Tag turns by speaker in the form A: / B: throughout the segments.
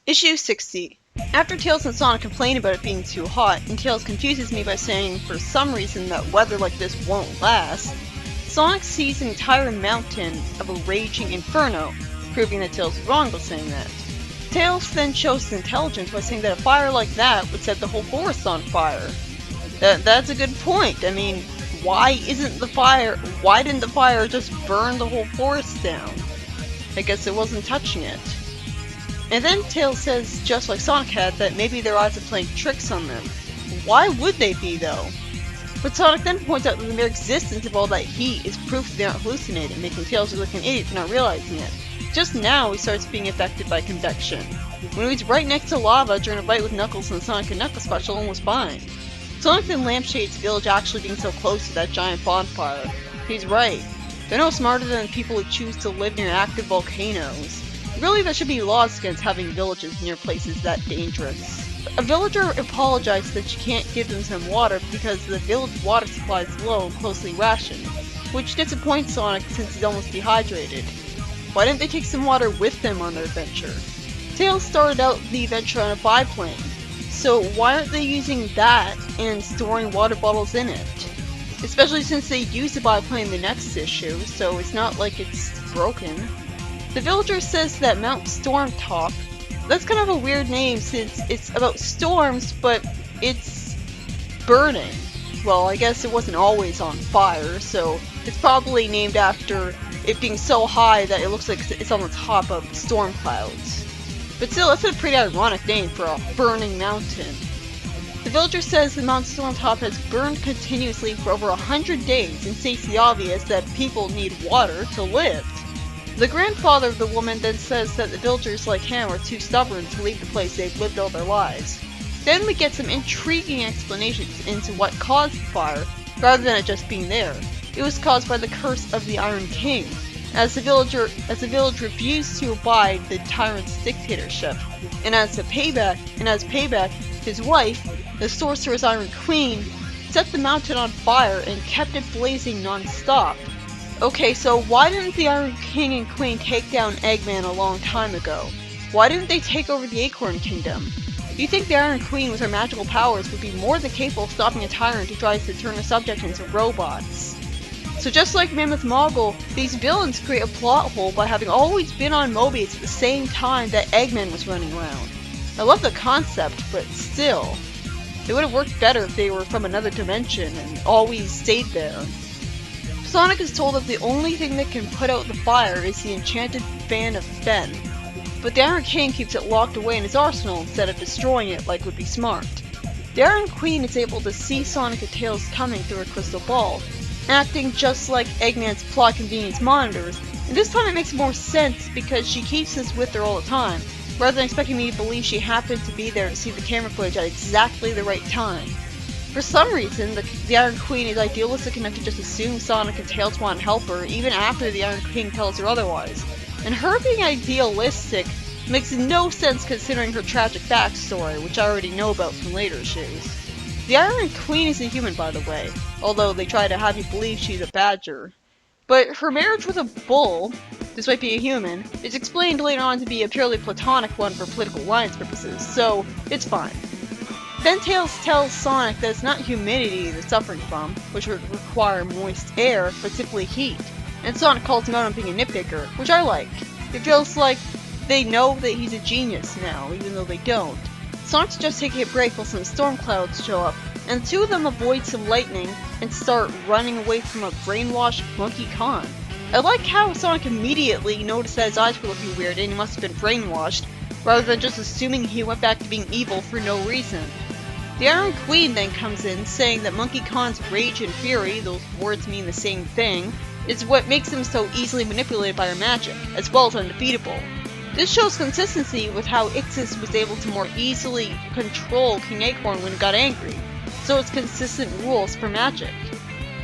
A: Issue 60. After Tails and Sonic complain about it being too hot, and Tails confuses me by saying for some reason that weather like this won't last, Sonic sees an entire mountain of a raging inferno, proving that Tails is wrong by saying that. Tails then shows his intelligence by saying that a fire like that would set the whole forest on fire. That's a good point. I mean, why didn't the fire just burn the whole forest down? I guess it wasn't touching it. And then Tails says, just like Sonic had, that maybe their eyes are playing tricks on them. Why would they be, though? But Sonic then points out that the mere existence of all that heat is proof that they aren't hallucinating, making Tails look like an idiot for not realizing it. Just now, he starts being affected by convection. When he was right next to lava during a fight with Knuckles in the Sonic and Knuckles special and was fine. Sonic then lampshades Village actually being so close to that giant bonfire. He's right. They're no smarter than people who choose to live near active volcanoes. Really, there should be laws against having villages near places that dangerous. A villager apologized that she can't give them some water because the village water supply is low and closely rationed, which disappoints Sonic since he's almost dehydrated. Why didn't they take some water with them on their adventure? Tails started out the adventure on a biplane, so why aren't they using that and storing water bottles in it? Especially since they use the biplane in the next issue, so it's not like it's broken. The villager says that Mount Stormtop, that's kind of a weird name since it's about storms, but it's burning. Well, I guess it wasn't always on fire, so it's probably named after it being so high that it looks like it's on the top of storm clouds. But still, that's a pretty ironic name for a burning mountain. The villager says that Mount Stormtop has burned continuously for over 100 days and states the obvious that people need water to live. The grandfather of the woman then says that the villagers like him are too stubborn to leave the place they've lived all their lives. Then we get some intriguing explanations into what caused the fire, rather than it just being there. It was caused by the curse of the Iron King, as the village refused to abide the tyrant's dictatorship. And as payback, his wife, the sorcerer's Iron Queen, set the mountain on fire and kept it blazing non-stop. Okay, so why didn't the Iron King and Queen take down Eggman a long time ago? Why didn't they take over the Acorn Kingdom? You think the Iron Queen with her magical powers would be more than capable of stopping a tyrant who tries to turn her subjects into robots? So just like Mammoth Mogul, these villains create a plot hole by having always been on Mobius at the same time that Eggman was running around. I love the concept, but still. It would have worked better if they were from another dimension and always stayed there. Sonic is told that the only thing that can put out the fire is the enchanted fan of Fen, but the Iron King keeps it locked away in his arsenal instead of destroying it like would be smart. The Iron Queen is able to see Sonic and Tails coming through a crystal ball, acting just like Eggman's plot convenience monitors, and this time it makes more sense because she keeps this with her all the time, rather than expecting me to believe she happened to be there to see the camera footage at exactly the right time. For some reason, the Iron Queen is idealistic enough to just assume Sonic and Tails want to help her even after the Iron King tells her otherwise. And her being idealistic makes no sense considering her tragic backstory, which I already know about from later issues. The Iron Queen is a human, by the way, although they try to have you believe she's a badger. But her marriage with a bull, despite being a human, is explained later on to be a purely platonic one for political alliance purposes, so it's fine. Then Tails tells Sonic that it's not humidity they're suffering from, which would require moist air, but simply heat. And Sonic calls him out on being a nitpicker, which I like. It feels like they know that he's a genius now, even though they don't. Sonic's just taking a break while some storm clouds show up, and the two of them avoid some lightning and start running away from a brainwashed Monkey Khan. I like how Sonic immediately noticed that his eyes were looking weird and he must have been brainwashed, rather than just assuming he went back to being evil for no reason. The Iron Queen then comes in, saying that Monkey Khan's rage and fury, those words mean the same thing, is what makes him so easily manipulated by her magic, as well as undefeatable. This shows consistency with how Ixis was able to more easily control King Acorn when he got angry, so it's consistent rules for magic.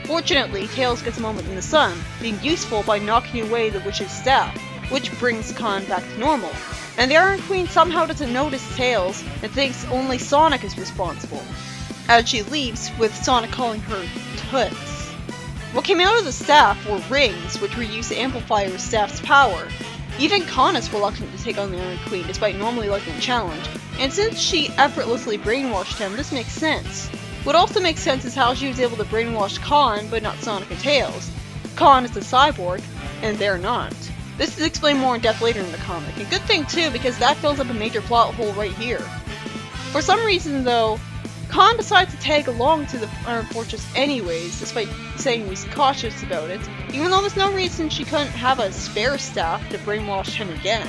A: Fortunately, Tails gets a moment in the sun, being useful by knocking away the witch's staff, which brings Khan back to normal. And the Iron Queen somehow doesn't notice Tails and thinks only Sonic is responsible, as she leaves with Sonic calling her Toots. What came out of the staff were rings, which were used to amplify her staff's power. Even Khan is reluctant to take on the Iron Queen despite normally liking the challenge, and since she effortlessly brainwashed him, this makes sense. What also makes sense is how she was able to brainwash Khan, but not Sonic and Tails. Khan is a cyborg, and they're not. This is explained more in depth later in the comic, and good thing too, because that fills up a major plot hole right here. For some reason though, Khan decides to tag along to the Iron Fortress anyways, despite saying he's cautious about it, even though there's no reason she couldn't have a spare staff to brainwash him again.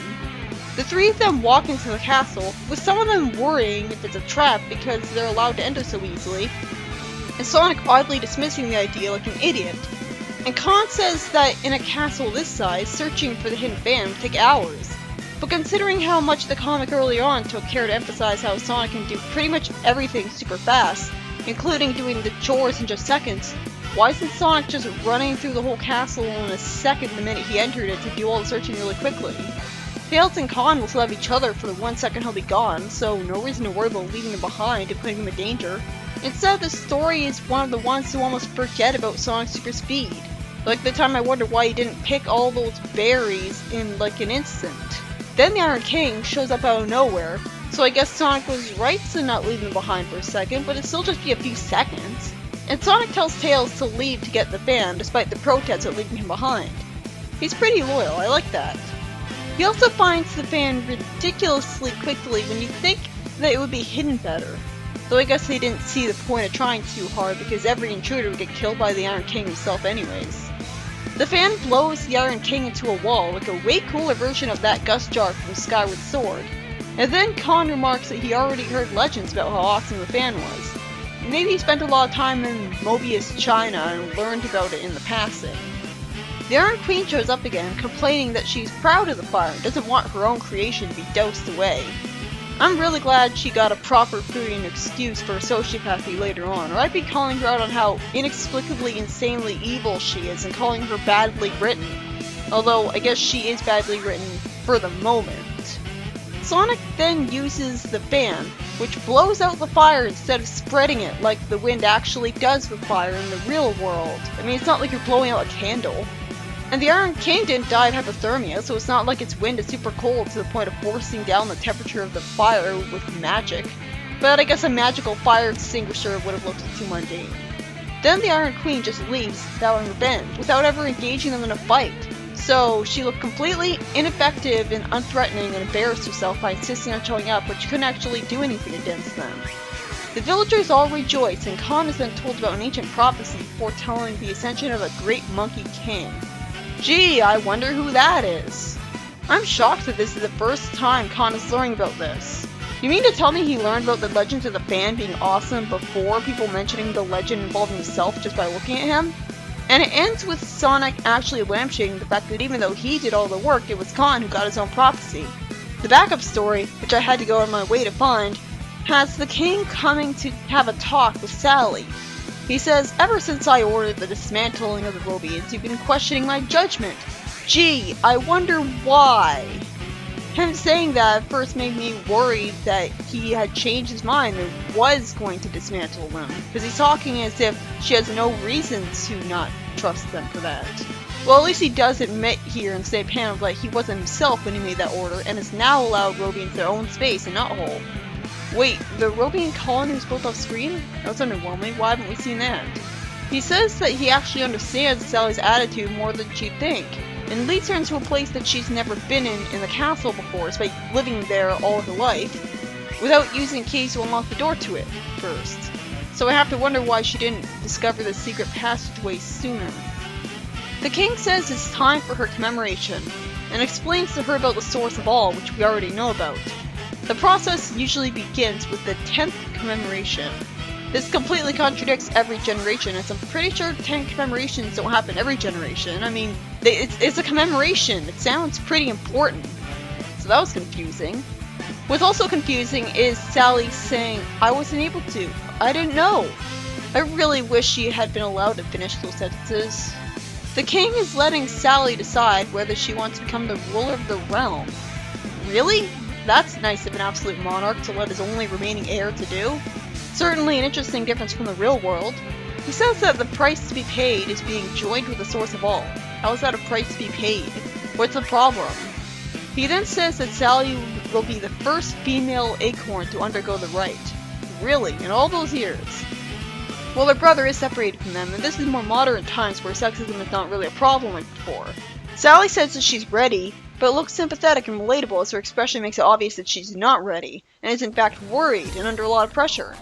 A: The three of them walk into the castle, with some of them worrying if it's a trap because they're allowed to enter so easily, and Sonic oddly dismissing the idea like an idiot. And Khan says that in a castle this size, searching for the hidden fan would take hours. But considering how much the comic early on took care to emphasize how Sonic can do pretty much everything super fast, including doing the chores in just seconds, why isn't Sonic just running through the whole castle in a second the minute he entered it to do all the searching really quickly? Tails and Khan will still have each other for the 1 second he'll be gone, so no reason to worry about leaving him behind and putting him in danger. Instead, the story is one of the ones who almost forget about Sonic's super speed. Like the time I wondered why he didn't pick all those berries in like an instant. Then the Iron King shows up out of nowhere, so I guess Sonic was right to not leave him behind for a second, but it'd still just be a few seconds. And Sonic tells Tails to leave to get the fan, despite the protests at leaving him behind. He's pretty loyal, I like that. He also finds the fan ridiculously quickly when you think that it would be hidden better. Though I guess they didn't see the point of trying too hard because every intruder would get killed by the Iron King himself anyways. The fan blows the Iron King into a wall, like a way cooler version of that gust jar from Skyward Sword. And then Khan remarks that he already heard legends about how awesome the fan was. Maybe he spent a lot of time in Mobius, China, and learned about it in the passing. The Iron Queen shows up again, complaining that she's proud of the fire and doesn't want her own creation to be doused away. I'm really glad she got a proper proving excuse for her sociopathy later on, or I'd be calling her out on how inexplicably insanely evil she is and calling her badly written. Although, I guess she is badly written for the moment. Sonic then uses the fan, which blows out the fire instead of spreading it like the wind actually does with fire in the real world. I mean, it's not like you're blowing out a candle. And the Iron King didn't die of hypothermia, so it's not like its wind is super cold to the point of forcing down the temperature of the fire with magic. But I guess a magical fire extinguisher would have looked too mundane. Then the Iron Queen just leaves, vowing revenge, without ever engaging them in a fight. So she looked completely ineffective and unthreatening and embarrassed herself by insisting on showing up, but she couldn't actually do anything against them. The villagers all rejoice, and Khan is then told about an ancient prophecy foretelling the ascension of a great monkey king. Gee, I wonder who that is. I'm shocked that this is the first time Khan is learning about this. You mean to tell me he learned about the legends of the fan being awesome before people mentioning the legend involving himself just by looking at him? And it ends with Sonic actually lampshading the fact that even though he did all the work, it was Khan who got his own prophecy. The backup story, which I had to go on my way to find, has the king coming to have a talk with Sally. He says, "Ever since I ordered the dismantling of the Robians, you've been questioning my judgment. Gee, I wonder why." Him saying that at first made me worried that he had changed his mind and was going to dismantle them, because he's talking as if she has no reason to not trust them for that. Well, at least he does admit here in the same panel that he wasn't himself when he made that order, and has now allowed Robians their own space and not whole. Wait, the Robian colony was built off screen? That was underwhelming. Why haven't we seen that? He says that he actually understands Sally's attitude more than she'd think, and leads her into a place that she's never been in the castle before, despite living there all her life, without using keys to unlock the door to it first. So I have to wonder why she didn't discover the secret passageway sooner. The king says it's time for her commemoration, and explains to her about the source of all, which we already know about. The process usually begins with the 10th commemoration. This completely contradicts every generation, as I'm pretty sure 10 commemorations don't happen every generation. I mean, it's a commemoration. It sounds pretty important. So that was confusing. What's also confusing is Sally saying, "I wasn't able to. I didn't know." I really wish she had been allowed to finish those sentences. The king is letting Sally decide whether she wants to become the ruler of the realm. Really? That's nice of an absolute monarch to let his only remaining heir to do. Certainly an interesting difference from the real world. He says that the price to be paid is being joined with the source of all. How is that a price to be paid? What's the problem? He then says that Sally will be the first female acorn to undergo the rite. Really, in all those years. Well, her brother is separated from them, and this is more modern times where sexism is not really a problem like before. Sally says that she's ready, but looks sympathetic and relatable as her expression makes it obvious that she's not ready, and is in fact worried and under a lot of pressure.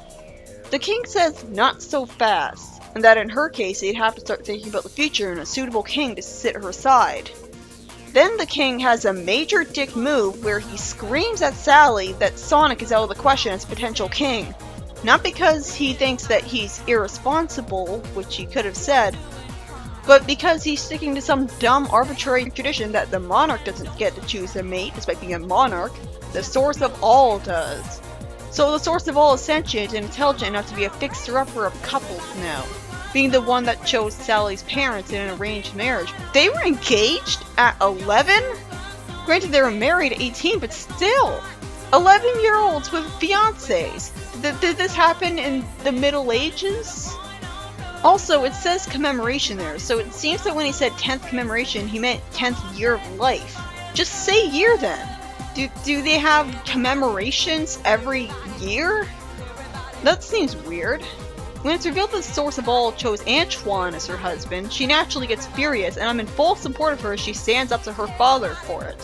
A: The king says not so fast, and that in her case they'd have to start thinking about the future and a suitable king to sit at her side. Then the king has a major dick move where he screams at Sally that Sonic is out of the question as a potential king. Not because he thinks that he's irresponsible, which he could have said, but because he's sticking to some dumb arbitrary tradition that the monarch doesn't get to choose a mate despite being a monarch. The source of all does. So the source of all is sentient and intelligent enough to be a fixer-upper of couples now, being the one that chose Sally's parents in an arranged marriage. They were engaged at 11? Granted, they were married at 18, but still! 11-year-olds with fiancés. Did this happen in the Middle Ages? Also, it says commemoration there, so it seems that when he said 10th commemoration, he meant 10th year of life. Just say year then. Do they have commemorations every year? That seems weird. When it's revealed that the source of all chose Antoine as her husband, she naturally gets furious, and I'm in full support of her as she stands up to her father for it.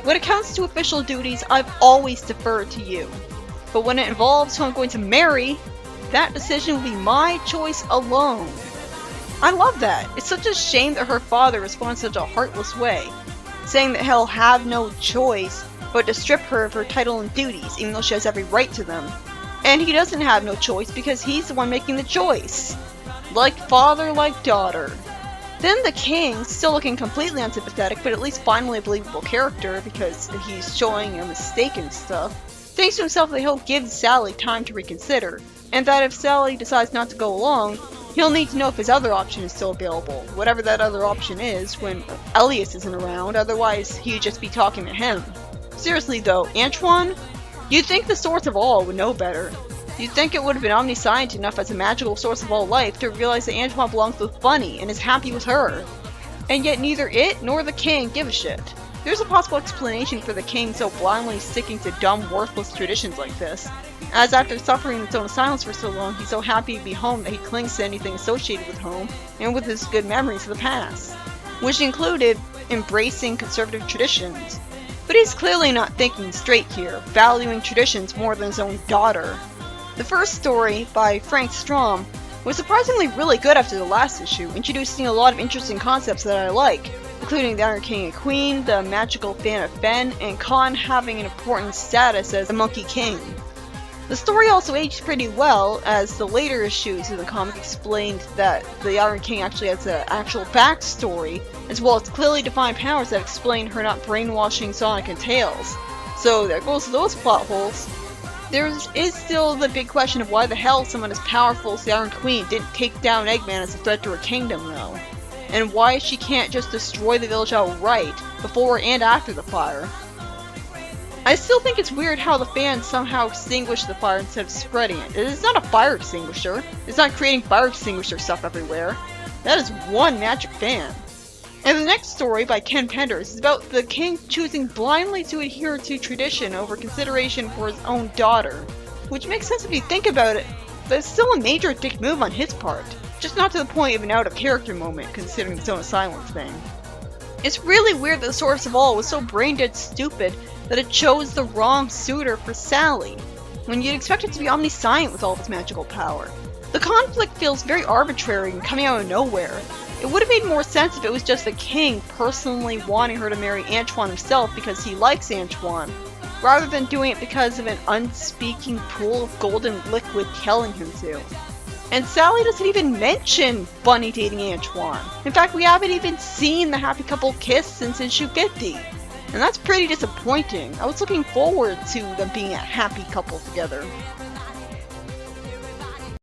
A: When it comes to official duties, I've always deferred to you. But when it involves who I'm going to marry, that decision will be my choice alone. I love that. It's such a shame that her father responds in such a heartless way, saying that he'll have no choice but to strip her of her title and duties, even though she has every right to them. And he doesn't have no choice because he's the one making the choice. Like father, like daughter. Then the king, still looking completely unsympathetic, but at least finally a believable character because he's showing a mistake and stuff, thinks to himself that he'll give Sally time to reconsider, and that if Sally decides not to go along, he'll need to know if his other option is still available, whatever that other option is when Elias isn't around, otherwise he'd just be talking to him. Seriously though, Antoine? You'd think the source of all would know better. You'd think it would have been omniscient enough as a magical source of all life to realize that Antoine belongs with Bunny and is happy with her. And yet neither it nor the king give a shit. There's a possible explanation for the king so blindly sticking to dumb, worthless traditions like this, as after suffering in his own silence for so long, he's so happy to be home that he clings to anything associated with home and with his good memories of the past, which included embracing conservative traditions. But he's clearly not thinking straight here, valuing traditions more than his own daughter. The first story, by Frank Strom, was surprisingly really good after the last issue, introducing a lot of interesting concepts that I like, including the Iron King and Queen, the magical fan of Fen, and Khan having an important status as the Monkey King. The story also aged pretty well, as the later issues in the comic explained that the Iron King actually has an actual backstory, as well as clearly defined powers that explain her not brainwashing Sonic and Tails. So there goes those plot holes. There is still the big question of why the hell someone as powerful as the Iron Queen didn't take down Eggman as a threat to her kingdom though. And why she can't just destroy the village outright, before and after the fire. I still think it's weird how the fans somehow extinguished the fire instead of spreading it. It's not a fire extinguisher. It's not creating fire extinguisher stuff everywhere. That is one magic fan. And the next story, by Ken Penders, is about the king choosing blindly to adhere to tradition over consideration for his own daughter. Which makes sense if you think about it, but it's still a major dick move on his part. Just not to the point of an out-of-character moment, considering its own silence thing. It's really weird that the source of all was so brain-dead stupid that it chose the wrong suitor for Sally, when you'd expect it to be omniscient with all of its magical power. The conflict feels very arbitrary and coming out of nowhere. It would have made more sense if it was just the king personally wanting her to marry Antoine himself because he likes Antoine, rather than doing it because of an unspeaking pool of golden liquid telling him to. And Sally doesn't even mention Bunny dating Antoine. In fact, we haven't even seen the happy couple kiss since issue 50. And that's pretty disappointing. I was looking forward to them being a happy couple together.